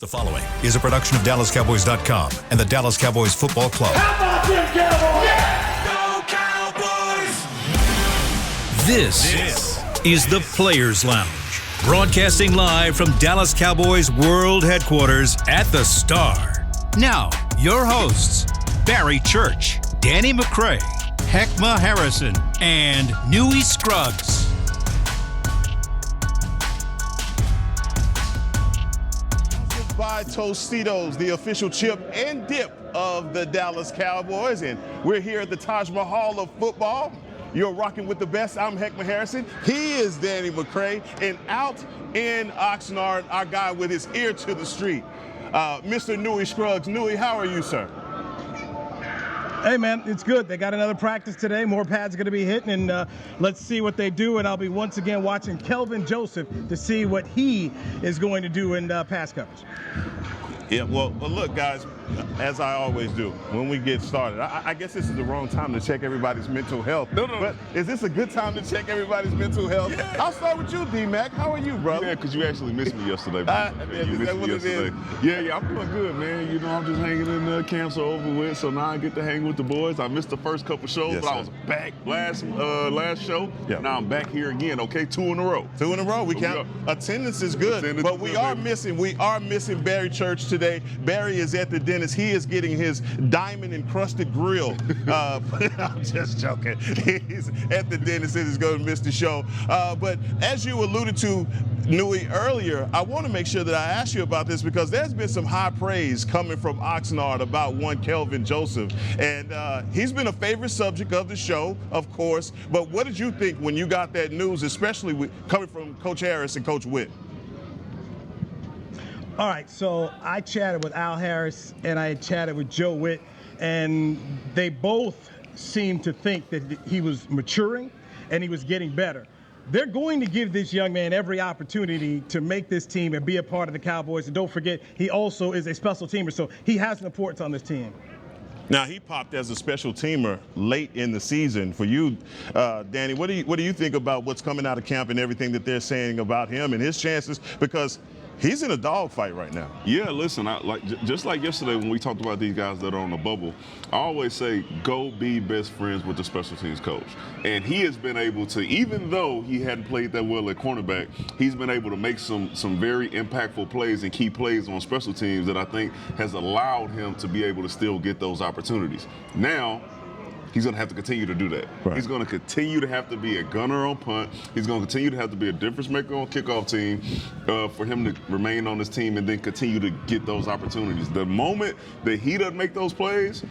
The following is a production of DallasCowboys.com and the Dallas Cowboys Football Club. How about them Cowboys? Yeah! Go Cowboys! This is the Players Lounge, broadcasting live from Dallas Cowboys World Headquarters at the Star. Now, your hosts, Barry Church, Danny McCray, Heckma Harrison, and Newy Scruggs. By Tostitos, the official chip and dip of the Dallas Cowboys, and we're here at the Taj Mahal of football. You're rocking with the best. I'm Heckma Harrison. He is Danny McCray, and out in Oxnard, our guy with his ear to the street, Mr. Newy Scruggs. Newy, how are you, sir? Hey, man, it's good. They got another practice today. More pads are going to be hitting, and let's see what they do. And I'll be once again watching Kelvin Joseph to see what he is going to do in pass coverage. Yeah, well, look, guys, as I always do, when we get started, I guess this is the wrong time to check everybody's mental health. No. But is this a good time to check everybody's mental health? Yeah. I'll start with you, D-Mac. How are you, brother? Yeah, because you actually missed me yesterday, man. You missed me yesterday. Yeah, I'm doing good, man. You know, I'm just hanging in the camps are over with, so now I get to hang with the boys. I missed the first couple shows, but I was back last show. Yeah. Now I'm back here again, okay? 2 in a row. 2 in a row. We count. Attendance is good, but we are missing Barry Church today. Barry is at the dentist. He is getting his diamond-encrusted grill. I'm just joking. He's at the dentist and is going to miss the show. But as you alluded to, Newy, earlier, I want to make sure that I ask you about this because there's been some high praise coming from Oxnard about one Kelvin Joseph. And he's been a favorite subject of the show, of course. But what did you think when you got that news, especially coming from Coach Harris and Coach Witt? All right, so I chatted with Al Harris and I chatted with Joe Witt, and they both seemed to think that he was maturing and he was getting better. They're going to give this young man every opportunity to make this team and be a part of the Cowboys. And don't forget, he also is a special teamer, so he has an importance on this team. Now, he popped as a special teamer late in the season. For you, Danny, what do you think about what's coming out of camp and everything that they're saying about him and his chances? Because he's in a dogfight right now. Yeah, listen, just like yesterday when we talked about these guys that are on the bubble, I always say go be best friends with the special teams coach. And he has been able to, even though he hadn't played that well at cornerback, he's been able to make some very impactful plays and key plays on special teams that I think has allowed him to be able to still get those opportunities. Now, he's going to have to continue to do that. Right. He's going to continue to have to be a gunner on punt. He's going to continue to have to be a difference maker on kickoff team for him to remain on this team and then continue to get those opportunities. The moment that he doesn't make those plays,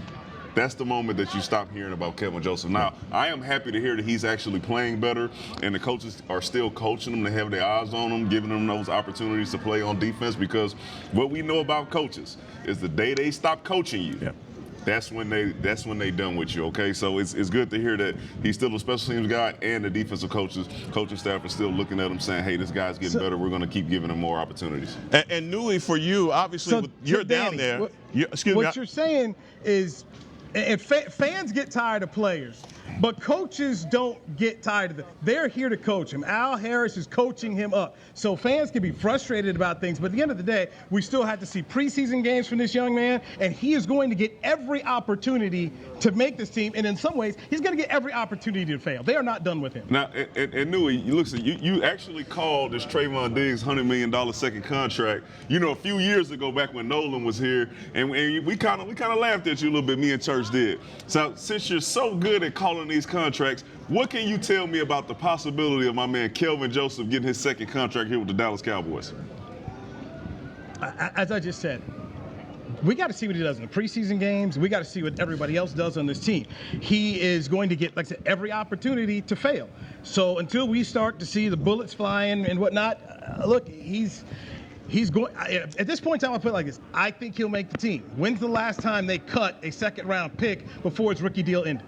that's the moment that you stop hearing about Kelvin Joseph. Now, I am happy to hear that he's actually playing better and the coaches are still coaching him to have their eyes on him, giving them those opportunities to play on defense, because what we know about coaches is the day they stop coaching you, that's when they done with you, okay? So it's good to hear that he's still a special teams guy and the defensive coaching staff are still looking at him saying, hey, this guy's getting better. We're going to keep giving him more opportunities. And Newy, for you, obviously, you're down there. What you're saying is, and fans get tired of players, but coaches don't get tired of them. They're here to coach him. Al Harris is coaching him up. So fans can be frustrated about things, but at the end of the day, we still have to see preseason games from this young man, and he is going to get every opportunity to make this team, and in some ways, he's going to get every opportunity to fail. They are not done with him. Now, and Newy, you actually called this Trayvon Diggs $100 million second contract, a few years ago back when Nolan was here, and we kind of laughed at you a little bit, me and Church did. So since you're so good at calling these contracts, what can you tell me about the possibility of my man Kelvin Joseph getting his second contract here with the Dallas Cowboys? As I just said, we got to see what he does in the preseason games. We got to see what everybody else does on this team. He is going to get, like I said, every opportunity to fail. So until we start to see the bullets flying and whatnot, look, he's going. At this point in time, I'll put it like this: I think he'll make the team. When's the last time they cut a second-round pick before its rookie deal ended?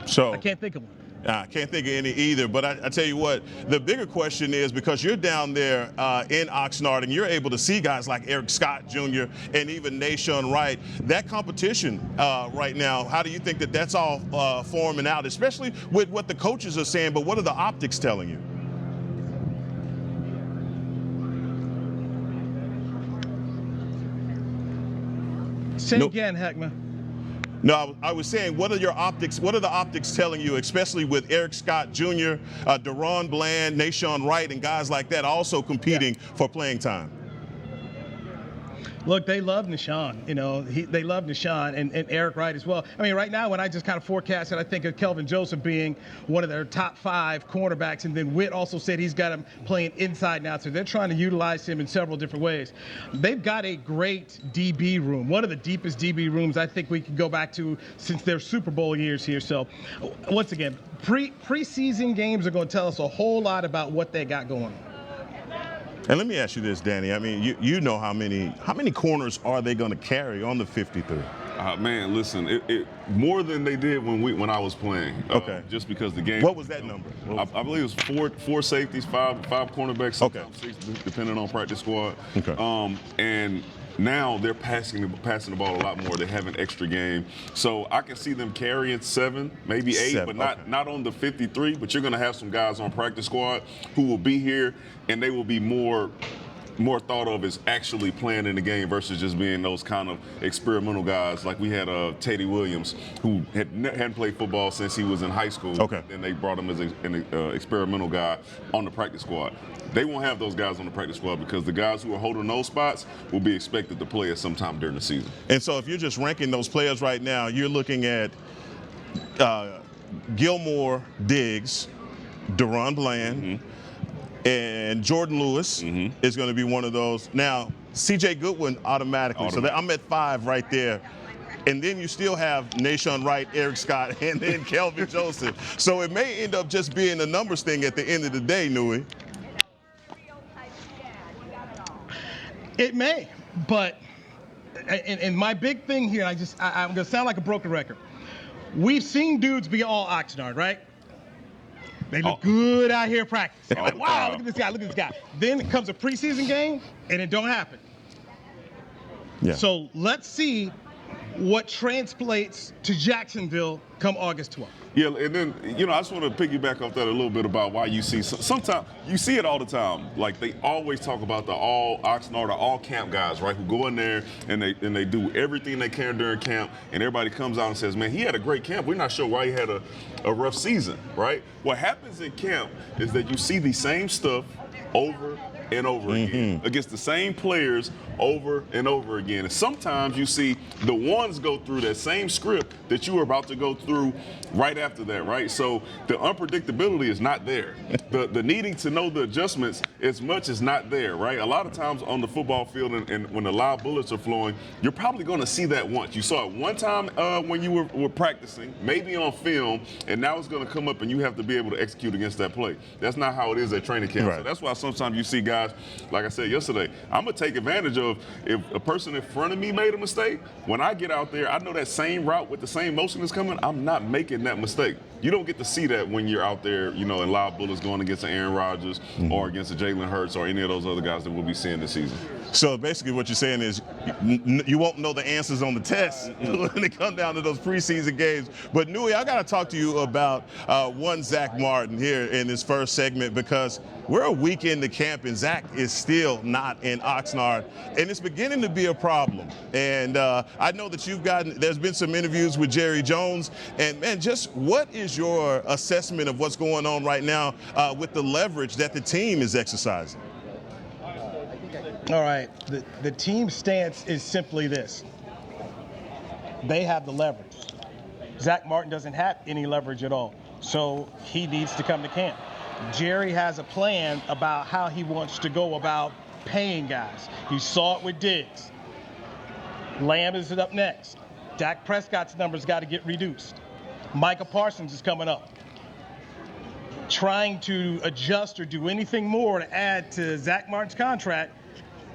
So I can't think of one. I can't think of any either, but I tell you what, the bigger question is, because you're down there in Oxnard and you're able to see guys like Eric Scott Jr. and even Nashawn Wright, that competition right now, how do you think that that's all forming out, especially with what the coaches are saying, but what are the optics telling you? Say again, Heckman. No, I was saying, what are your optics? What are the optics telling you, especially with Eric Scott Jr., Deron Bland, Nashawn Wright, and guys like that also competing for playing time? Look, they love Nashawn. They love Nashawn and Eric Wright as well. I mean, right now, when I just kind of forecast it, I think of Kelvin Joseph being one of their top 5 cornerbacks, and then Witt also said he's got him playing inside now, so they're trying to utilize him in several different ways. They've got a great DB room, one of the deepest DB rooms I think we can go back to since their Super Bowl years here. So, once again, preseason games are going to tell us a whole lot about what they got going on. And let me ask you this, Danny. I mean, you know how many corners are they going to carry on the 53? Man, listen, it more than they did when I was playing. Okay. Just because the game. What was that number? I believe it was four safeties, five cornerbacks, sometimes 6, depending on practice squad. Okay. And now they're passing the ball a lot more. They have an extra game, so I can see them carrying 7, maybe 8, but not on the 53. But you're going to have some guys on practice squad who will be here, and they will be more thought of as actually playing in the game versus just being those kind of experimental guys. Like we had Teddy Williams, who hadn't played football since he was in high school. Okay. And they brought him as an experimental guy on the practice squad. They won't have those guys on the practice squad because the guys who are holding those spots will be expected to play at some time during the season. And so if you're just ranking those players right now, you're looking at Gilmore, Diggs, Deron Bland, and Jordan Lewis is going to be one of those. Now, C.J. Goodwin automatically. So I'm at 5 right there. And then you still have Nashawn Wright, Eric Scott, and then Kelvin Joseph. So it may end up just being a numbers thing at the end of the day, Newy. It may, but and my big thing here, I'm going to sound like a broken record. We've seen dudes be all Oxnard, right? They look good out here practicing. Like, wow, look at this guy, look at this guy. Then it comes a preseason game, and it don't happen. Yeah. So let's see what translates to Jacksonville come August 12th. Yeah, and then, I just want to piggyback off that a little bit about why you see, sometimes, you see it all the time. Like, they always talk about the all Oxnard or all camp guys, right, who go in there and they do everything they can during camp, and everybody comes out and says, man, he had a great camp. We're not sure why he had a rough season, right? What happens in camp is that you see the same stuff over and over again against the same players over and over again. And sometimes you see the ones go through that same script that you were about to go through right after that, right? So the unpredictability is not there. The needing to know the adjustments as much is not there, right? A lot of times on the football field and when the live bullets are flowing, you're probably going to see that once. You saw it one time when you were practicing, maybe on film, and now it's going to come up and you have to be able to execute against that play. That's not how it is at training camp. Right. So that's why sometimes you see guys, like I said yesterday, I'm going to take advantage of if a person in front of me made a mistake, when I get out there, I know that same route with the same motion is coming, I'm not making that mistake. You don't get to see that when you're out there, in live bullets going against an Aaron Rodgers or against a Jalen Hurts or any of those other guys that we'll be seeing this season. So basically what you're saying is you won't know the answers on the test when it comes down to those preseason games. But Newy, I got to talk to you about one Zack Martin here in this first segment because we're a week into camp and Zack is still not in Oxnard, and it's beginning to be a problem. And I know that there's been some interviews with Jerry Jones, and man, just what is your assessment of what's going on right now with the leverage that the team is exercising? All right, the team stance is simply this. They have the leverage. Zack Martin doesn't have any leverage at all, so he needs to come to camp. Jerry has a plan about how he wants to go about paying guys. You saw it with Diggs. Lamb is up next. Dak Prescott's numbers got to get reduced. Micah Parsons is coming up. Trying to adjust or do anything more to add to Zack Martin's contract,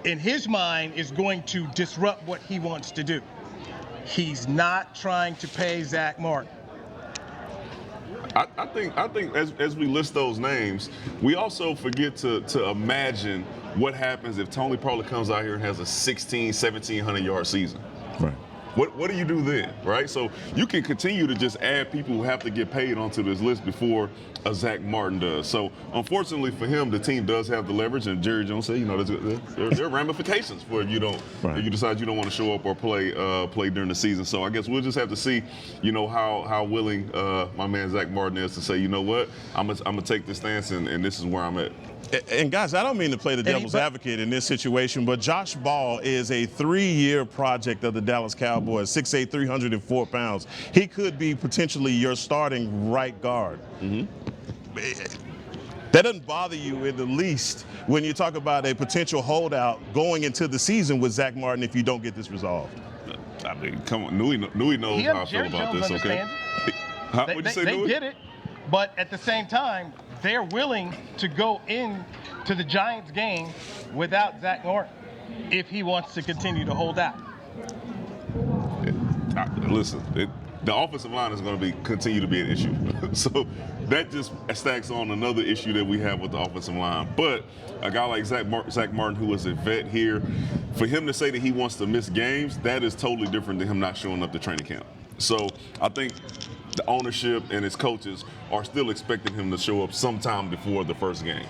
in his mind, is going to disrupt what he wants to do. He's not trying to pay Zack Martin. I think as we list those names, we also forget to imagine what happens if Tony Pollard comes out here and has a 1,700 yard season. Right. What do you do then, right? So you can continue to just add people who have to get paid onto this list before a Zack Martin does. So unfortunately for him, the team does have the leverage, and Jerry Jones said, there are ramifications for if you don't, if you decide you don't want to show up or play during the season. So I guess we'll just have to see, how willing my man Zack Martin is to say, you know what, I'm gonna take this stance, and this is where I'm at. And guys, I don't mean to play the devil's advocate in this situation, but Josh Ball is a 3-year project of the Dallas Cowboys, 6'8", 304 pounds. He could be potentially your starting right guard. Mm-hmm. That doesn't bother you in the least when you talk about a potential holdout going into the season with Zack Martin if you don't get this resolved. I mean, come on, Newy knows how I feel about this, okay? What'd you say, Newy? They get it, but at the same time, they're willing to go into the Giants game without Zack Martin if he wants to continue to hold out. Listen, the offensive line is going to continue to be an issue. So that just stacks on another issue that we have with the offensive line. But a guy like Zack Martin, who is a vet here, for him to say that he wants to miss games, that is totally different than him not showing up to training camp. So I think the ownership and his coaches are still expecting him to show up sometime before the first game.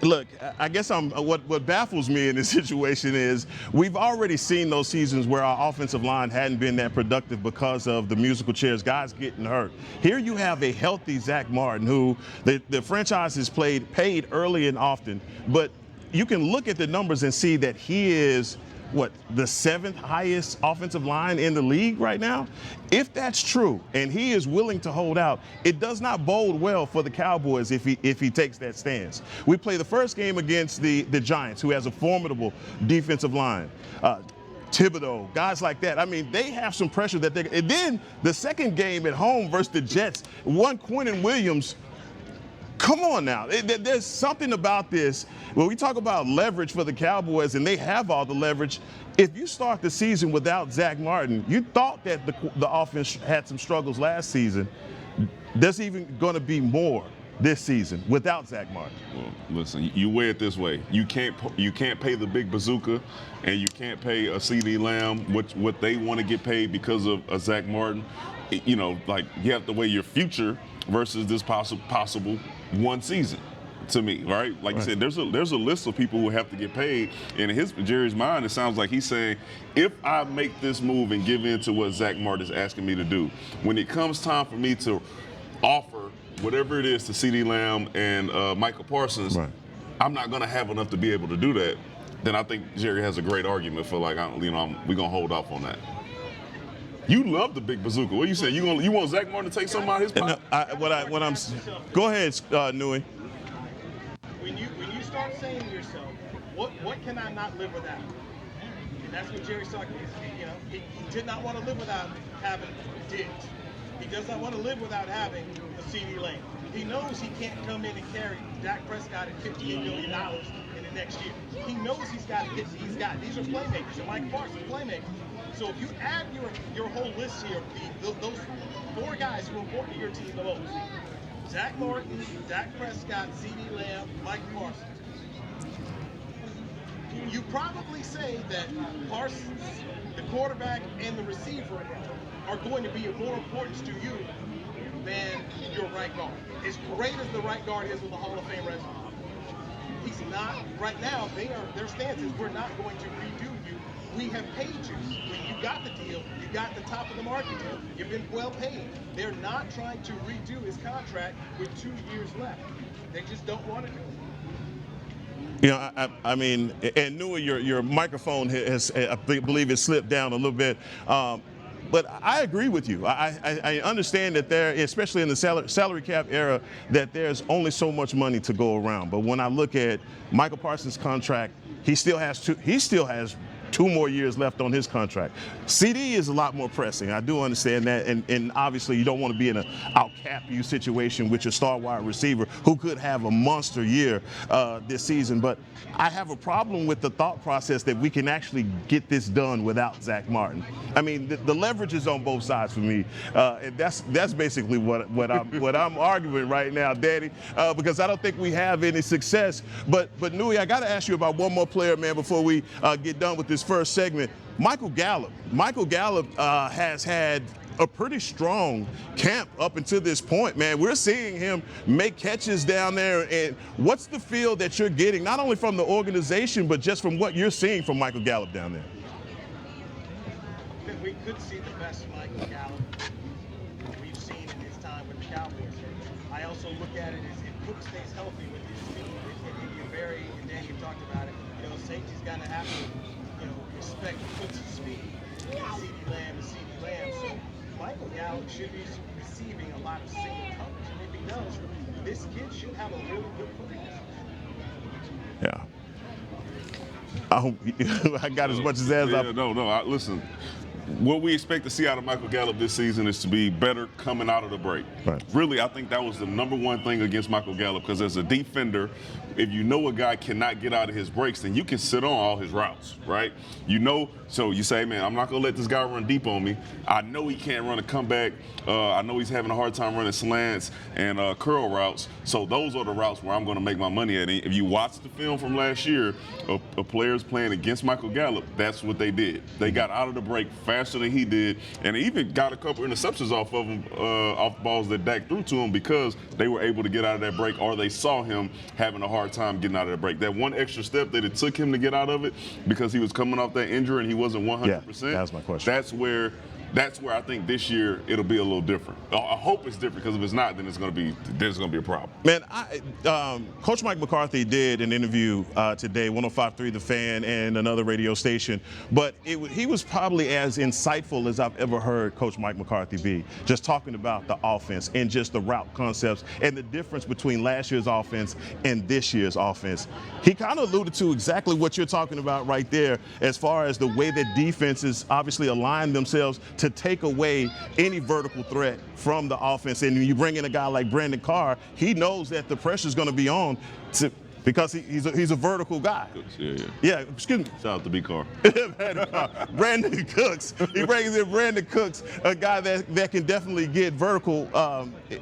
Look, I guess what baffles me in this situation is we've already seen those seasons where our offensive line hadn't been that productive because of the musical chairs, guys getting hurt. Here you have a healthy Zack Martin who the franchise has paid early and often, but you can look at the numbers and see that he is the 7th highest offensive line in the league right now? If that's true, and he is willing to hold out, it does not bode well for the Cowboys if he takes that stance. We play the first game against the Giants, who has a formidable defensive line. Thibodeau, guys like that. I mean, they have some pressure that they. And then the second game at home versus the Jets, Quentin Williams. Come on now. There's something about this. When we talk about leverage for the Cowboys, and they have all the leverage, if you start the season without Zack Martin, you thought that the offense had some struggles last season. There's even going to be more this season without Zack Martin. Well, listen, you weigh it this way. You can't pay the big bazooka, and you can't pay a CD Lamb what they want to get paid because of Zack Martin. You have to weigh your future versus this possible one season, to me, right? Like you said, there's a list of people who have to get paid. And in Jerry's mind, it sounds like he's saying, if I make this move and give in to what Zack Martin is asking me to do, when it comes time for me to offer whatever it is to CeeDee Lamb and Michael Parsons, I'm not going to have enough to be able to do that. Then I think Jerry has a great argument for we're going to hold off on that. You love the big bazooka. What you say? You want Zack Martin to take something out of his pocket? Go ahead, Newy. When you start saying to yourself, what can I not live without? And that's what Jerry's talking about. He did not want to live without having Diggs. He does not want to live without having the CD Lamb. He knows he can't come in and carry Dak Prescott at $58 million in the next year. He knows these are playmakers, and Mike Parsons playmakers. So if you add your whole list here, those 4 guys who are important to your team the most: Zack Martin, Dak Prescott, CeeDee Lamb, Mike Parsons. You probably say that Parsons, the quarterback, and the receiver are going to be of more importance to you than your right guard. As great as the right guard is with a Hall of Fame resume, he's not right now. Their stance is, we're not going to redo you. We have paid you. When you got the deal, you got the top of the market deal. You've been well paid. They're not trying to redo his contract with 2 years left. They just don't want to do it. I mean, and Newy, your microphone has, I believe, it slipped down a little bit. But I agree with you. I understand that there, especially in the salary cap era, that there's only so much money to go around. But when I look at Michael Parsons' contract, he still has 2 more years left on his contract. CD is a lot more pressing. I do understand that, and obviously you don't want to be in an out-cap you situation with your star wide receiver who could have a monster year this season. But I have a problem with the thought process that we can actually get this done without Zack Martin. I mean, the leverage is on both sides for me, and that's basically what I'm arguing right now, Daddy, because I don't think we have any success. But Newy, I got to ask you about one more player, man, before we get done with this first segment. Michael Gallup. Michael Gallup has had a pretty strong camp up until this point, man. We're seeing him make catches down there. And what's the feel that you're getting, not only from the organization, but just from what you're seeing from Michael Gallup down there? We could see the best Michael Gallup we've seen in his time with the Cowboys. I also look at it as if Cook stays healthy with his team. And Barry and Danny have talked about it. You know, safety's got to have to, you know, respect Cook's speed. CeeDee Lamb is CeeDee Lamb. So Michael Gallup should be receiving a lot of single coverage. And if he does, this kid should have a really good footing. Yeah. I hope I got as much as Listen, what we expect to see out of Michael Gallup this season is to be better coming out of the break. Right. Really, I think that was the number one thing against Michael Gallup, because as a defender, if you know a guy cannot get out of his breaks, then you can sit on all his routes, right? You know, so you say, man, I'm not going to let this guy run deep on me. I know he can't run a comeback. I know he's having a hard time running slants and curl routes. So those are the routes where I'm going to make my money at. And if you watch the film from last year of players playing against Michael Gallup, that's what they did. They got out of the break faster than he did, and they even got a couple interceptions off of him, off balls that Dak threw to him, because they were able to get out of that break, or they saw him having a hard time getting out of that break. That one extra step that it took him to get out of it, because he was coming off that injury and he wasn't 100%. Yeah, that's my question. That's where I think this year it'll be a little different. I hope it's different, because if it's not, then there's going to be a problem. Man, Coach Mike McCarthy did an interview today, 105.3 The Fan and another radio station, but he was probably as insightful as I've ever heard Coach Mike McCarthy be, just talking about the offense and just the route concepts and the difference between last year's offense and this year's offense. He kind of alluded to exactly what you're talking about right there, as far as the way that defenses obviously align themselves to take away any vertical threat from the offense. And when you bring in a guy like Brandon Carr, he knows that the pressure is going to be on because he's a vertical guy. Yeah, excuse me. Shout out to B. Carr. Brandon Cooks. He brings in Brandon Cooks, a guy that can definitely get vertical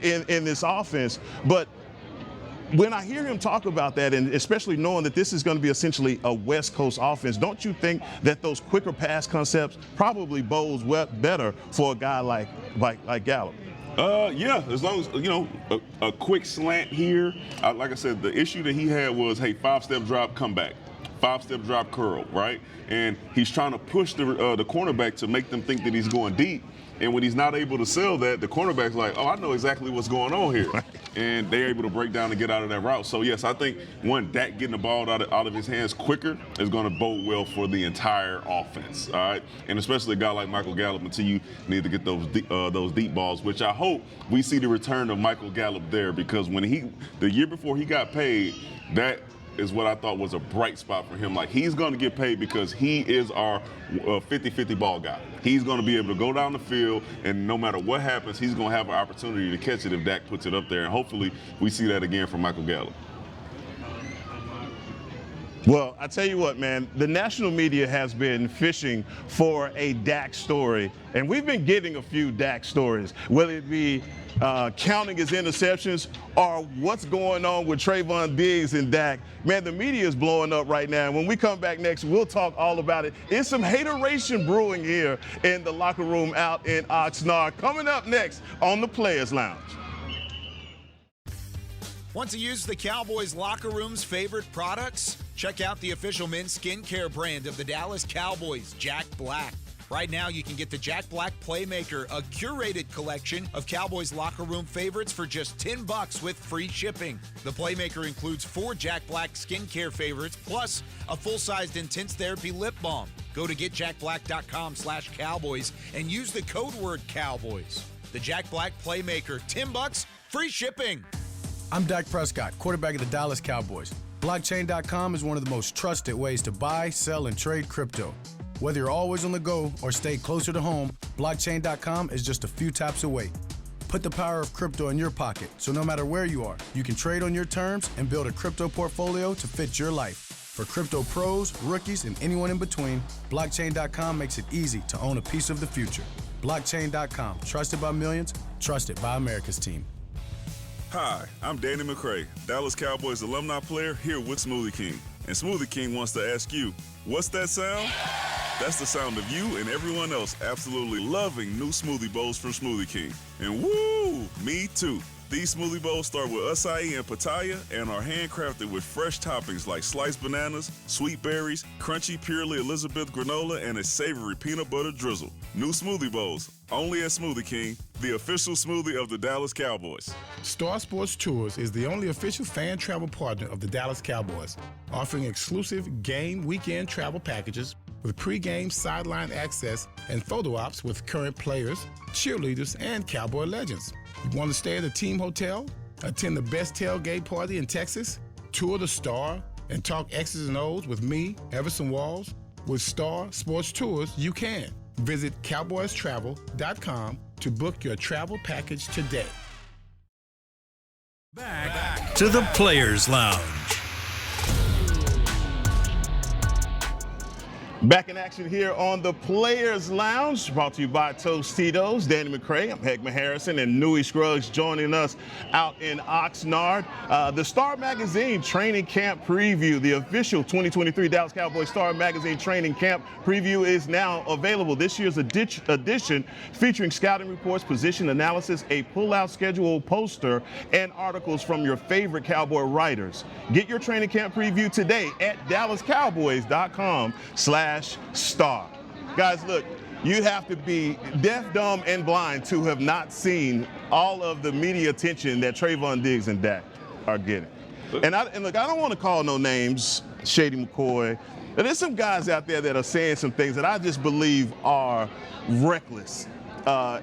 in this offense. But when I hear him talk about that, and especially knowing that this is going to be essentially a West Coast offense, don't you think that those quicker pass concepts probably bodes better for a guy like Gallup? Yeah, as long as, you know, a quick slant here. Like I said, the issue that he had was, hey, 5-step drop, come back. 5-step drop, curl, right? And he's trying to push the cornerback to make them think that he's going deep. And when he's not able to sell that, the cornerback's like, oh, I know exactly what's going on here. And they're able to break down and get out of that route. So, yes, I think, Dak getting the ball out of his hands quicker is going to bode well for the entire offense, all right? And especially a guy like Michael Gallup, until you need to get those deep balls, which I hope we see the return of Michael Gallup there, because the year before he got paid, that is what I thought was a bright spot for him. Like, he's going to get paid because he is our 50-50 ball guy. He's going to be able to go down the field, and no matter what happens, he's going to have an opportunity to catch it if Dak puts it up there. And hopefully we see that again from Michael Gallup. Well, I tell you what, man, the national media has been fishing for a Dak story, and we've been getting a few Dak stories, whether it be counting his interceptions or what's going on with Trayvon Diggs and Dak. Man, the media is blowing up right now. And when we come back next, we'll talk all about it. It's some hateration brewing here in the locker room out in Oxnard. Coming up next on the Players Lounge. Want to use the Cowboys locker room's favorite products? Check out the official men's skincare brand of the Dallas Cowboys, Jack Black. Right now, you can get the Jack Black Playmaker, a curated collection of Cowboys locker room favorites for just $10 with free shipping. The Playmaker includes 4 Jack Black skincare favorites, plus a full-sized intense therapy lip balm. Go to getjackblack.com/Cowboys and use the code word Cowboys. The Jack Black Playmaker, $10, free shipping. I'm Dak Prescott, quarterback of the Dallas Cowboys. Blockchain.com is one of the most trusted ways to buy, sell, and trade crypto. Whether you're always on the go or stay closer to home, Blockchain.com is just a few taps away. Put the power of crypto in your pocket, so no matter where you are, you can trade on your terms and build a crypto portfolio to fit your life. For crypto pros, rookies, and anyone in between, Blockchain.com makes it easy to own a piece of the future. Blockchain.com, trusted by millions, trusted by America's team. Hi, I'm Danny McCray, Dallas Cowboys alumni player here with Smoothie King. And Smoothie King wants to ask you, what's that sound? That's the sound of you and everyone else absolutely loving new smoothie bowls from Smoothie King. And woo, me too. These smoothie bowls start with acai and pitaya and are handcrafted with fresh toppings like sliced bananas, sweet berries, crunchy Purely Elizabeth granola, and a savory peanut butter drizzle. New smoothie bowls, only at Smoothie King, the official smoothie of the Dallas Cowboys. Star Sports Tours is the only official fan travel partner of the Dallas Cowboys, offering exclusive game weekend travel packages with pre-game sideline access and photo ops with current players, cheerleaders, and Cowboy legends. You want to stay at a team hotel, attend the best tailgate party in Texas, tour the Star, and talk X's and O's with me, Everson Walls? With Star Sports Tours, you can. Visit cowboystravel.com to book your travel package today. Back to the Players Lounge. Back in action here on the Players Lounge, brought to you by Tostitos. Danny McCray, I'm Heckman Harrison, and Newy Scruggs joining us out in Oxnard. The Star Magazine Training Camp Preview, the official 2023 Dallas Cowboys Star Magazine Training Camp Preview is now available. This year's edition featuring scouting reports, position analysis, a pull-out schedule poster, and articles from your favorite Cowboy writers. Get your training camp preview today at dallascowboys.com/star. Guys, look, you have to be deaf, dumb, and blind to have not seen all of the media attention that Trayvon Diggs and Dak are getting. And look, I don't want to call no names, Shady McCoy. But there's some guys out there that are saying some things that I just believe are reckless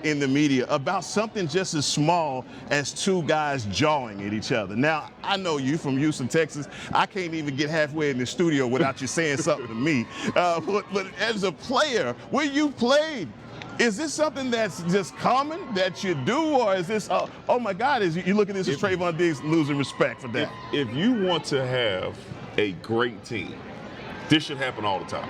in the media about something just as small as two guys jawing at each other. Now, I know you from Houston, Texas. I can't even get halfway in the studio without you saying something to me. But as a player, where you played, is this something that's just common that you do, or is this, oh my God, is you look at this as Trayvon Diggs losing respect for that? If you want to have a great team, this should happen all the time.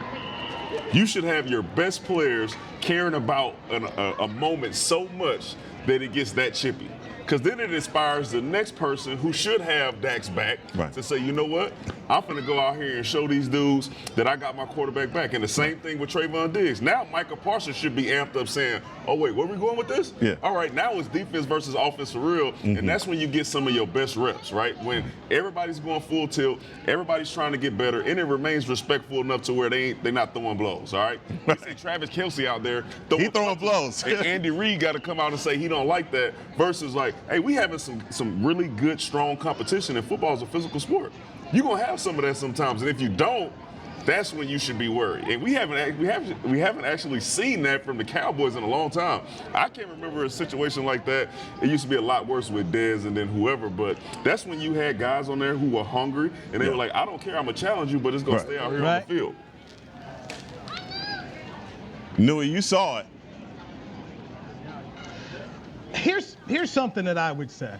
You should have your best players caring about a moment so much that it gets that chippy. Because then it inspires the next person who should have Dak's back to say, you know what, I'm going to go out here and show these dudes that I got my quarterback back. And the same thing with Trayvon Diggs. Now Micah Parsons should be amped up saying, oh, wait, where are we going with this? Yeah. All right, now it's defense versus offense for real. Mm-hmm. And that's when you get some of your best reps, right? When everybody's going full tilt, everybody's trying to get better, and it remains respectful enough to where they're not throwing blows, all right? You see Travis Kelce out there throwing blows. And Andy Reid got to come out and say he don't like that versus like, hey, we having some really good, strong competition, and football is a physical sport. You're going to have some of that sometimes, and if you don't, that's when you should be worried. And we haven't actually seen that from the Cowboys in a long time. I can't remember a situation like that. It used to be a lot worse with Dez and then whoever, but that's when you had guys on there who were hungry, and they were like, I don't care, I'm going to challenge you, but it's going to stay out here on the field. Newy, you saw it. Here's something that I would say.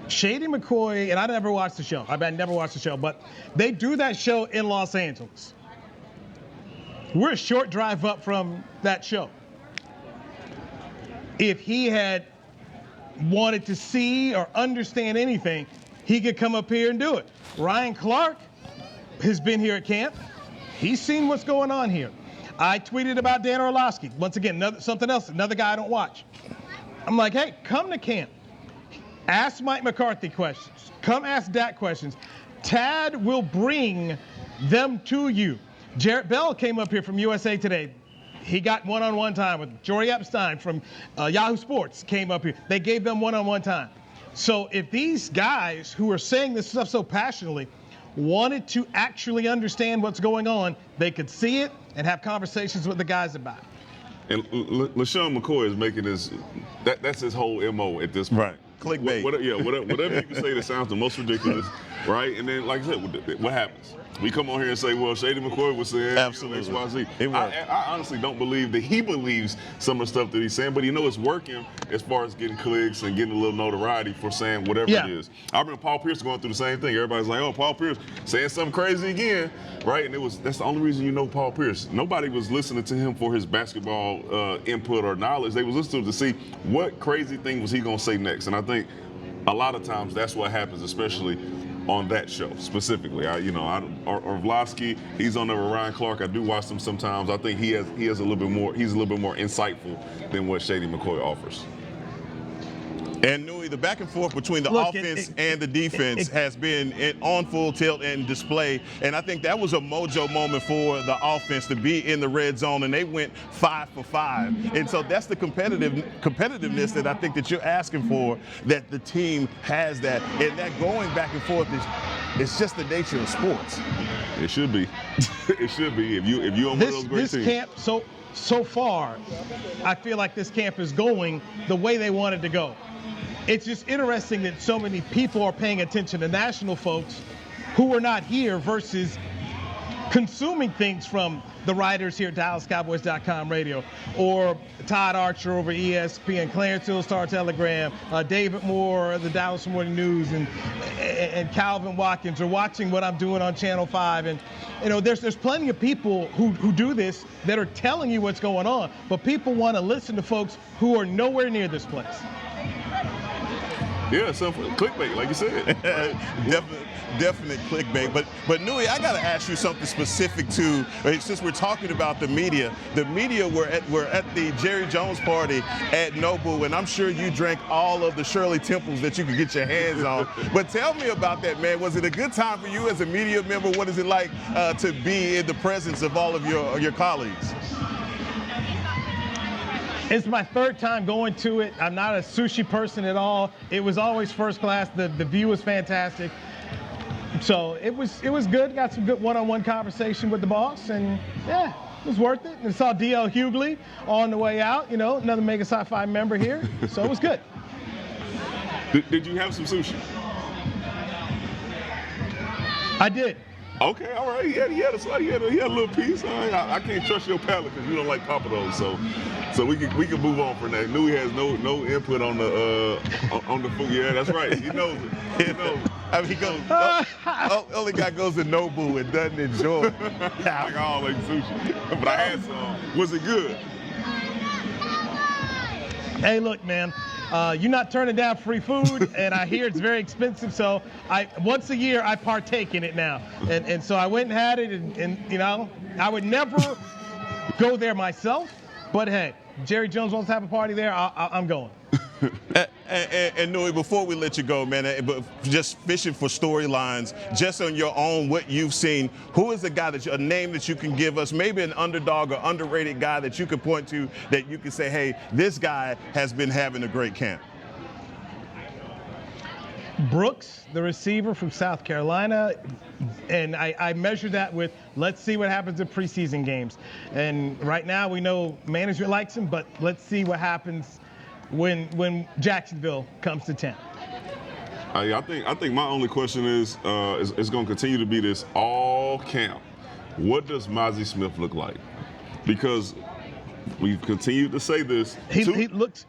Shady McCoy, and I never watched the show. I never watched the show, but they do that show in Los Angeles. We're a short drive up from that show. If he had wanted to see or understand anything, he could come up here and do it. Ryan Clark has been here at camp. He's seen what's going on here. I tweeted about Dan Orlovsky. Once again, something else, another guy I don't watch. I'm like, hey, come to camp. Ask Mike McCarthy questions. Come ask Dak questions. Tad will bring them to you. Jarrett Bell came up here from USA Today. He got one-on-one time with Jory Epstein from Yahoo Sports came up here. They gave them one-on-one time. So if these guys who are saying this stuff so passionately wanted to actually understand what's going on, they could see it and have conversations with the guys about it. And LaShawn McCoy is making this, that's his whole MO at this point. Right. Clickbait. Whatever you can say that sounds the most ridiculous, right? And then, like I said, what happens? We come on here and say, well, Shady McCoy was saying absolutely XYZ. I honestly don't believe that he believes some of the stuff that he's saying, but he knows it's working as far as getting clicks and getting a little notoriety for saying whatever it is. I remember Paul Pierce going through the same thing. Everybody's like, oh, Paul Pierce saying something crazy again, right? And that's the only reason you know Paul Pierce. Nobody was listening to him for his basketball input or knowledge. They was listening to him to see what crazy thing was he going to say next. And I think a lot of times that's what happens, especially on that show specifically. Orlovsky, he's on there with Ryan Clark. I do watch them sometimes. I think he's a little bit more insightful than what Shady McCoy offers. And Newy, the back and forth between the offense and the defense has been on full tilt and display. And I think that was a mojo moment for the offense to be in the red zone, and they went 5 for 5. And so that's the competitiveness that I think that you're asking for, that the team has that. And that going back and forth it's just the nature of sports. It should be. It should be. If you're on one of those great teams. Camp, so far, I feel like this camp is going the way they wanted to go. It's just interesting that so many people are paying attention to national folks who are not here versus consuming things from the writers here at DallasCowboys.com radio, or Todd Archer over ESPN, Clarence Hill, Star Telegram, David Moore, the Dallas Morning News, and Calvin Watkins are watching what I'm doing on Channel 5. And there's plenty of people who do this that are telling you what's going on, but people want to listen to folks who are nowhere near this place. Yeah, some clickbait, like you said. Definite clickbait. But Newy, I got to ask you something specific to, since we're talking about the media were at the Jerry Jones party at Nobu, and I'm sure you drank all of the Shirley Temples that you could get your hands on. But tell me about that, man. Was it a good time for you as a media member? What is it like to be in the presence of all of your colleagues? It's my third time going to it. I'm not a sushi person at all. It was always first class. The view was fantastic. So it was good. Got some good one-on-one conversation with the boss, and yeah, it was worth it. And saw DL Hughley on the way out, another Mega Sci-Fi member here. So it was good. Did you have some sushi? I did. Okay, all right. He had a little piece. All right. I can't trust your palate because you don't like papados, so we can move on from that. Newy has no input on the food. Yeah, that's right. He knows it. He knows. I mean, he goes. Only guy goes to Nobu and doesn't enjoy it. Like I don't like sushi, but I had some. Was it good? Hey, look, man. You're not turning down free food, and I hear it's very expensive. So once a year I partake in it now, and so I went and had it, and I would never go there myself, but hey, Jerry Jones wants to have a party there. I'm going. And Newy, before we let you go, man, but just fishing for storylines, just on your own, what you've seen, who is a guy a name that you can give us, maybe an underdog or underrated guy that you could point to, that you can say, hey, this guy has been having a great camp? Brooks, the receiver from South Carolina, and I measure that with, let's see what happens in preseason games. And right now we know management likes him, but let's see what happens when Jacksonville comes to town. I think my only question is going to continue to be this all camp. What does Mozzie Smith look like? Because we've continued to say this. He looks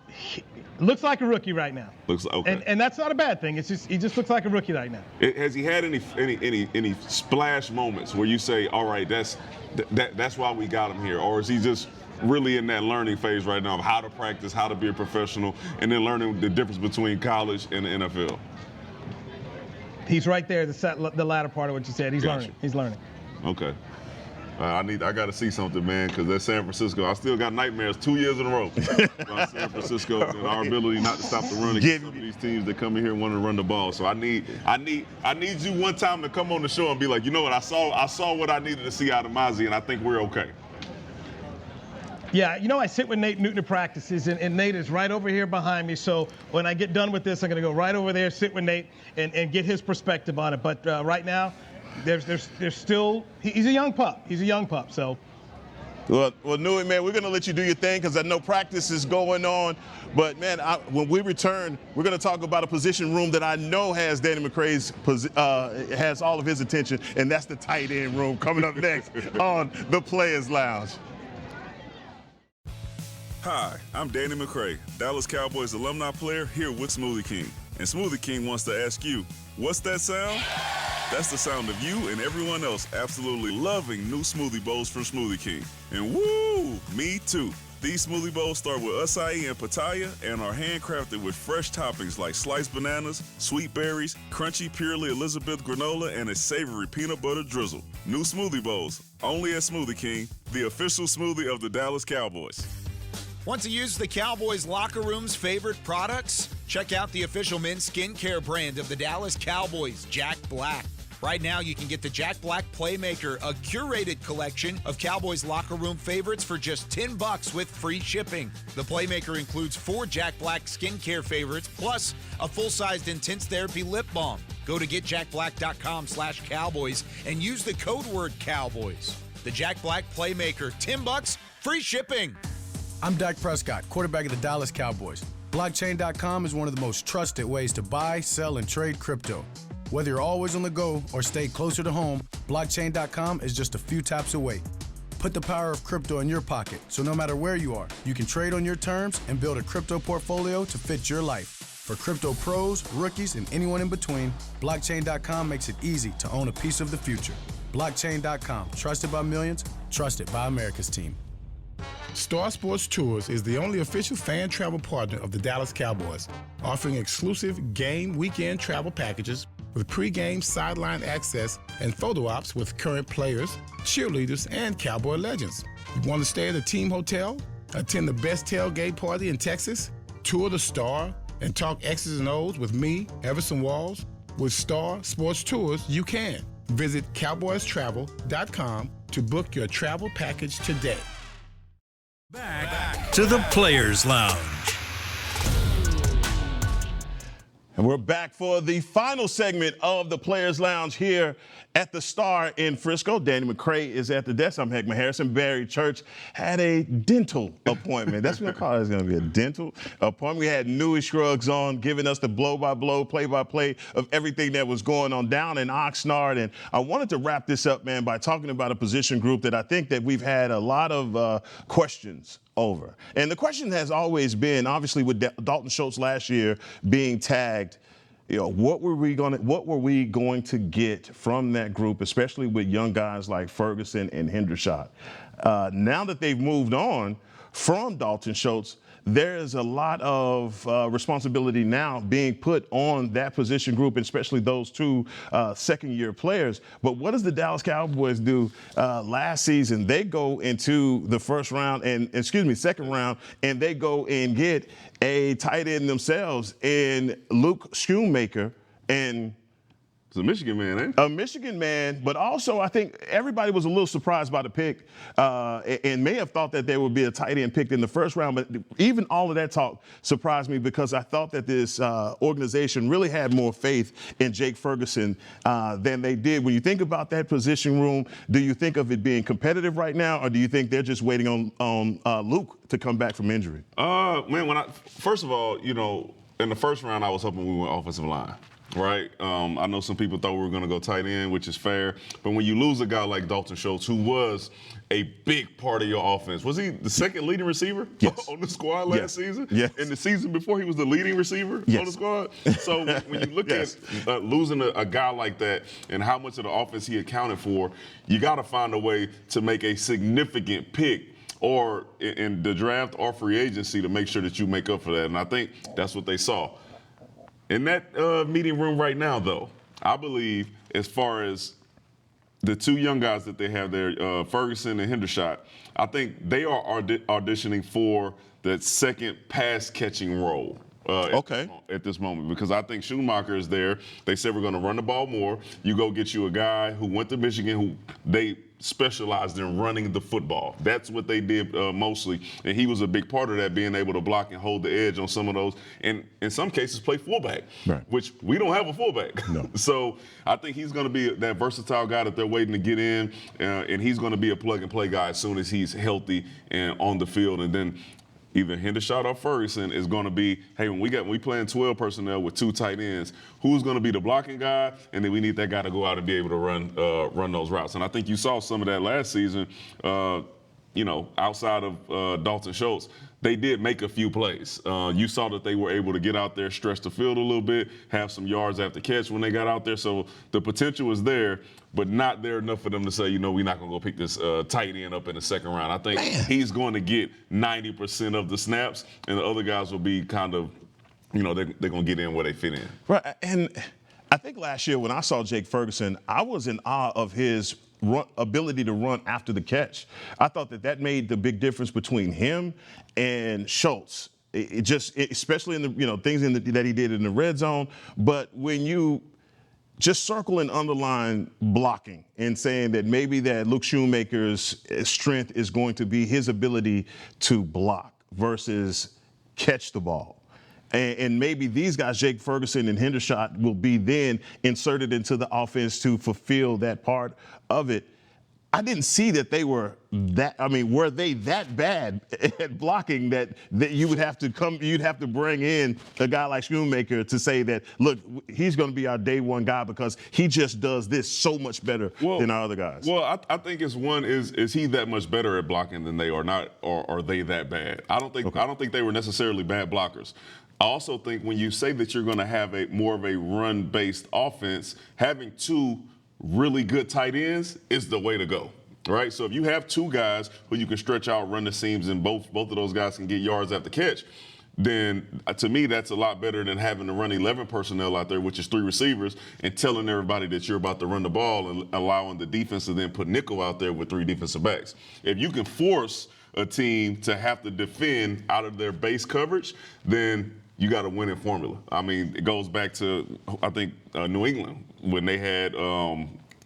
like a rookie right now. Looks okay, and that's not a bad thing. It's just he just looks like a rookie right now. Has he had any splash moments where you say, all right, that's why we got him here, or is he just really in that learning phase right now of how to practice, how to be a professional, and then learning the difference between college and the NFL? He's right there, the latter part of what you said. He's Gotcha. learning. He's learning. Okay. I got to see something, man, because that's San Francisco. I still got nightmares 2 years in a row about San Francisco and our ability not to stop the run against some of these teams that come in here and want to run the ball. So I need you one time to come on the show and be like, you know what, I saw what I needed to see out of Mozzie, and I think we're okay. Yeah, I sit with Nate Newton at practices, and Nate is right over here behind me. So when I get done with this, I'm going to go right over there, sit with Nate, and get his perspective on it. But right now, there's still he's a young pup. He's a young pup. So. Well, Newy, man, we're going to let you do your thing because I know practice is going on. But, man, when we return, we're going to talk about a position room that I know has Danny McCray's has all of his attention, and that's the tight end room coming up next on the Players Lounge. Hi, I'm Danny McCray, Dallas Cowboys alumni player here with Smoothie King. And Smoothie King wants to ask you, what's that sound? That's the sound of you and everyone else absolutely loving new smoothie bowls from Smoothie King. And woo, me too. These smoothie bowls start with acai and pitaya and are handcrafted with fresh toppings like sliced bananas, sweet berries, crunchy Purely Elizabeth granola, and a savory peanut butter drizzle. New smoothie bowls, only at Smoothie King, the official smoothie of the Dallas Cowboys. Want to use the Cowboys locker room's favorite products? Check out the official men's skincare brand of the Dallas Cowboys, Jack Black. Right now, you can get the Jack Black Playmaker, a curated collection of Cowboys locker room favorites for just $10 with free shipping. The Playmaker includes 4 Jack Black skincare favorites, plus a full-sized intense therapy lip balm. Go to getjackblack.com/Cowboys and use the code word Cowboys. The Jack Black Playmaker, $10, free shipping. I'm Dak Prescott, quarterback of the Dallas Cowboys. Blockchain.com is one of the most trusted ways to buy, sell, and trade crypto. Whether you're always on the go or stay closer to home, Blockchain.com is just a few taps away. Put the power of crypto in your pocket, so no matter where you are, you can trade on your terms and build a crypto portfolio to fit your life. For crypto pros, rookies, and anyone in between, Blockchain.com makes it easy to own a piece of the future. Blockchain.com, trusted by millions, trusted by America's team. Star Sports Tours is the only official fan travel partner of the Dallas Cowboys, offering exclusive game weekend travel packages with pre-game sideline access and photo ops with current players, cheerleaders, and Cowboy legends. You want to stay at a team hotel, attend the best tailgate party in Texas, tour the Star, and talk X's and O's with me, Everson Walls? With Star Sports Tours, you can. Visit cowboystravel.com to book your travel package today. Back to the Players Lounge. And we're back for the final segment of the Players Lounge here at the Star in Frisco. Danny McCray is at the desk. I'm Heckman Harrison. Barry Church had a dental appointment. That's what I call it. It's going to be a dental appointment. We had Newy Scruggs on giving us the blow-by-blow, play-by-play of everything that was going on down in Oxnard. And I wanted to wrap this up, man, by talking about a position group that I think that we've had a lot of questions over. And the question has always been, obviously, with Dalton Schultz last year being tagged, you know, what were we going to get from that group, especially with young guys like Ferguson and Hendershot? Now that they've moved on from Dalton Schultz, there is a lot of responsibility now being put on that position group, and especially those 2 second-year players. But what does the Dallas Cowboys do last season? They go into the second round, and they go and get a tight end themselves in Luke Schoonmaker. And it's a Michigan man, eh? A Michigan man, but also I think everybody was a little surprised by the pick and may have thought that there would be a tight end picked in the first round. But even all of that talk surprised me because I thought that this organization really had more faith in Jake Ferguson than they did. When you think about that position room, do you think of it being competitive right now, or do you think they're just waiting on Luke to come back from injury? Man, first of all, you know, in the first round, I was hoping we went offensive line. Right. I know some people thought we were going to go tight end, which is fair. But when you lose a guy like Dalton Schultz, who was a big part of your offense, was he the second leading receiver on the squad last season? Yes. And the season before, he was the leading receiver on the squad? So when you look at losing a guy like that and how much of the offense he accounted for, you got to find a way to make a significant pick or in the draft or free agency to make sure that you make up for that. And I think that's what they saw. In that meeting room right now, though, I believe as far as the 2 young guys that they have there, Ferguson and Hendershot, I think they are auditioning for that second pass-catching role. At this moment, because I think Schoonmaker is there. They said we're going to run the ball more. You go get you a guy who went to Michigan who they specialized in running the football. That's what they did mostly, and he was a big part of that, being able to block and hold the edge on some of those, and in some cases play fullback, which we don't have a fullback. No. So I think he's going to be that versatile guy that they're waiting to get in, and he's going to be a plug-and-play guy as soon as he's healthy and on the field. And then either Hendershot or Ferguson is going to be, hey, when we playing 12 personnel with 2 tight ends, who's going to be the blocking guy? And then we need that guy to go out and be able to run those routes. And I think you saw some of that last season. outside of Dalton Schultz, they did make a few plays. You saw that they were able to get out there, stretch the field a little bit, have some yards after catch when they got out there. So the potential was there, but not there enough for them to say, we're not going to go pick this tight end up in the second round. I think he's going to get 90% of the snaps, and the other guys will be kind of, they're going to get in where they fit in. Right, and I think last year when I saw Jake Ferguson, I was in awe of his ability to run after the catch. I thought that made the big difference between him and Schultz. Especially in the things that he did in the red zone. But when you just circle and underline blocking and saying that maybe that Luke Shoemaker's strength is going to be his ability to block versus catch the ball. And maybe these guys, Jake Ferguson and Hendershot, will be then inserted into the offense to fulfill that part of it. I didn't see that they were that. I mean, were they that bad at blocking that you would have to you'd have to bring in a guy like Shoemaker to say that, look, he's going to be our day one guy because he just does this so much better than our other guys. Well, I think it's one is he that much better at blocking than they are not, or are they that bad? I don't think they were necessarily bad blockers. I also think when you say that you're going to have more of a run-based offense, having two really good tight ends is the way to go, right? So if you have two guys who you can stretch out, run the seams, and both of those guys can get yards after catch, then to me that's a lot better than having to run 11 personnel out there, which is 3 receivers, and telling everybody that you're about to run the ball and allowing the defense to then put nickel out there with 3 defensive backs. If you can force a team to have to defend out of their base coverage, then you got a winning formula. I mean, it goes back to, I think, New England when they had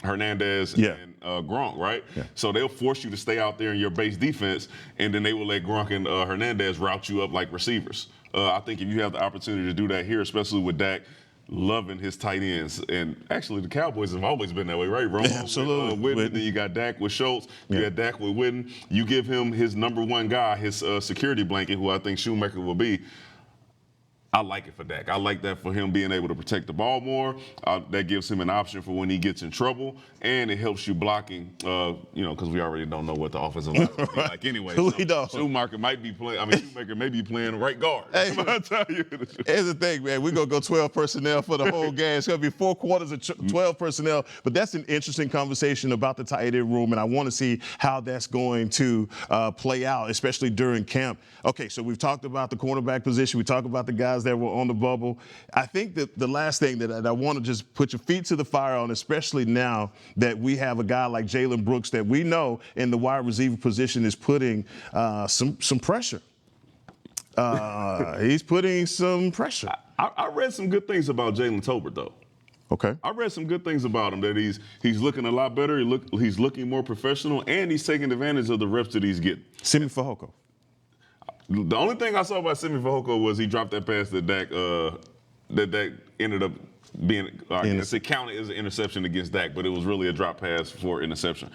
Hernandez and Gronk, right? Yeah. So they'll force you to stay out there in your base defense, and then they will let Gronk and Hernandez route you up like receivers. I think if you have the opportunity to do that here, especially with Dak loving his tight ends, and actually the Cowboys have always been that way, right? Romo, absolutely. Witten, then you got Dak with Schultz, you got Dak with Witten. You give him his number one guy, his security blanket, who I think Shoemaker will be. I like it for Dak. I like that for him being able to protect the ball more. That gives him an option for when he gets in trouble, and it helps you blocking, because we already don't know what the offensive line will be like anyway. We don't. Shoemaker may be playing right guard. Hey, I tell you. Here's the thing, man. We're going to go 12 personnel for the whole game. It's going to be 4 quarters of 12 personnel. But that's an interesting conversation about the tight end room, and I want to see how that's going to play out, especially during camp. Okay, so we've talked about the cornerback position. We talked about the guys that were on the bubble. I think that the last thing that I want to just put your feet to the fire on, especially now that we have a guy like Jalen Brooks that we know in the wide receiver position is putting some pressure. He's putting some pressure. I read some good things about Jalen Tolbert, though. Okay. I read some good things about him, that he's looking a lot better. He's looking more professional, and he's taking advantage of the reps that he's getting. Simi Fehoko. The only thing I saw about Simi Fehoko was he dropped that pass that Dak ended up being counted as an interception against Dak, but it was really a drop pass for interception.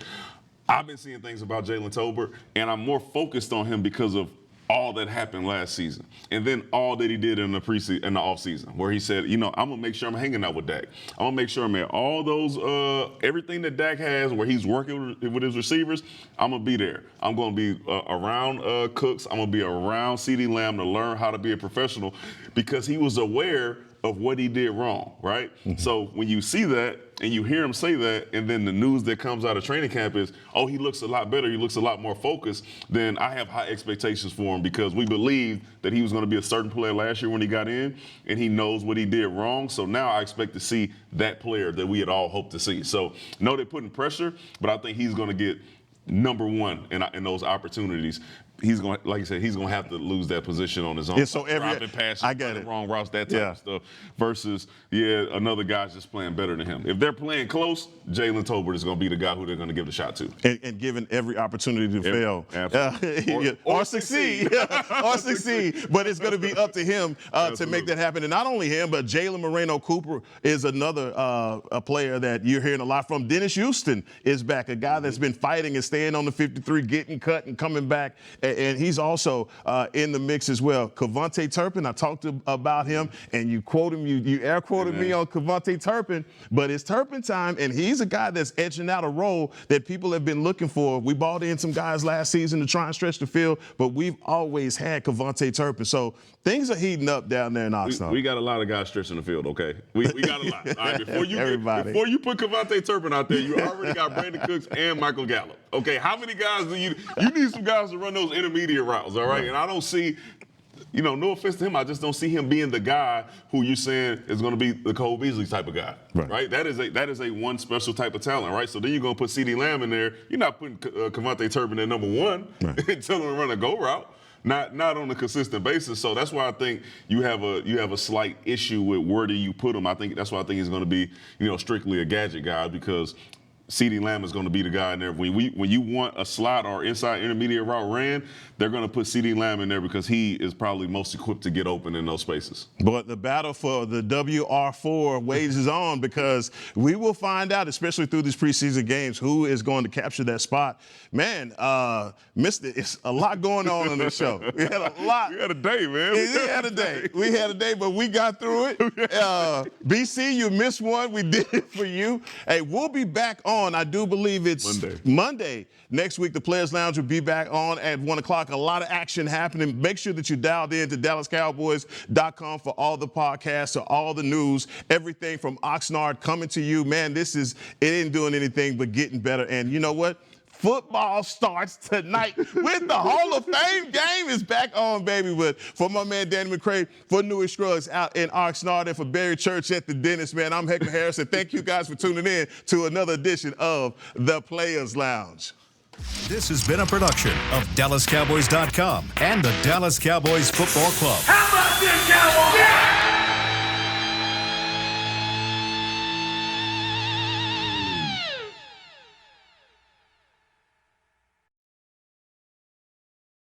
I've been seeing things about Jalen Tolbert, and I'm more focused on him because of all that happened last season, and then all that he did in the offseason, where he said, I'm gonna make sure I'm hanging out with Dak. I'm gonna make sure I'm at all those everything that Dak has, where he's working with his receivers. I'm gonna be there. I'm gonna be around Cooks. I'm gonna be around CeeDee Lamb to learn how to be a professional, because he was aware of what he did wrong, right? Mm-hmm. So when you see that and you hear him say that, and then the news that comes out of training camp is, oh, he looks a lot better, he looks a lot more focused, then I have high expectations for him, because we believed that he was going to be a certain player last year when he got in, and he knows what he did wrong. So now I expect to see that player that we had all hoped to see. So no, they're putting pressure, but I think he's going to get number one in those opportunities. He's going, like you said, he's going to have to lose that position on his own. Yeah, so dropping passes, I get it. Wrong routes, that type of stuff. Versus, another guy's just playing better than him. If they're playing close, Jalen Tolbert is going to be the guy who they're going to give the shot to. And given every opportunity to fail. Absolutely. Or succeed. Or succeed. But it's going to be up to him to make that happen. And not only him, but Jalen Moreno-Cooper is another a player that you're hearing a lot from. Dennis Houston is back, a guy that's been fighting and staying on the 53, getting cut and coming back and he's also in the mix as well. Kevontae Turpin, I talked about him, and you quote him, you air quoted me on Kevontae Turpin, but it's Turpin time, and he's a guy that's edging out a role that people have been looking for. We brought in some guys last season to try and stretch the field, but we've always had Kevontae Turpin. So things are heating up down there in Oxnard. We got a lot of guys stretching the field, okay? We got a lot. All right, before you put Kevontae Turpin out there, you already got Brandon Cooks and Michael Gallup. Okay, how many guys do you need some guys to run those intermediate routes, all right? And I don't see, no offense to him, I just don't see him being the guy who you're saying is going to be the Cole Beasley type of guy, right? That is a one special type of talent, right? So then you're going to put CeeDee Lamb in there. You're not putting Kevontae Turpin at number one and telling him to run a go route. Not on a consistent basis. So that's why I think you have a slight issue with where do you put him. That's why I think he's going to be, strictly a gadget guy, because CeeDee Lamb is going to be the guy in there. When you want a slot or inside intermediate route ran, they're going to put CeeDee Lamb in there because he is probably most equipped to get open in those spaces. But the battle for the WR4 wages on, because we will find out, especially through these preseason games, who is going to capture that spot. Man, it's a lot going on this show. We had a lot. We had a day, man. We had a day, but we got through it. BC, you missed one. We did it for you. Hey, we'll be back on. I do believe it's Monday. Next week, the Players Lounge will be back on at 1 o'clock. A lot of action happening. Make sure that you dialed in to DallasCowboys.com for all the podcasts, or all the news, everything from Oxnard coming to you. Man, it ain't doing anything but getting better. And you know what? Football starts tonight with the Hall of Fame game is back on, baby. But for my man Danny McCray, for Newy Scruggs out in Oxnard, and for Barry Church at the Dentist, man, I'm Hector Harrison. Thank you guys for tuning in to another edition of the Players Lounge. This has been a production of DallasCowboys.com and the Dallas Cowboys Football Club.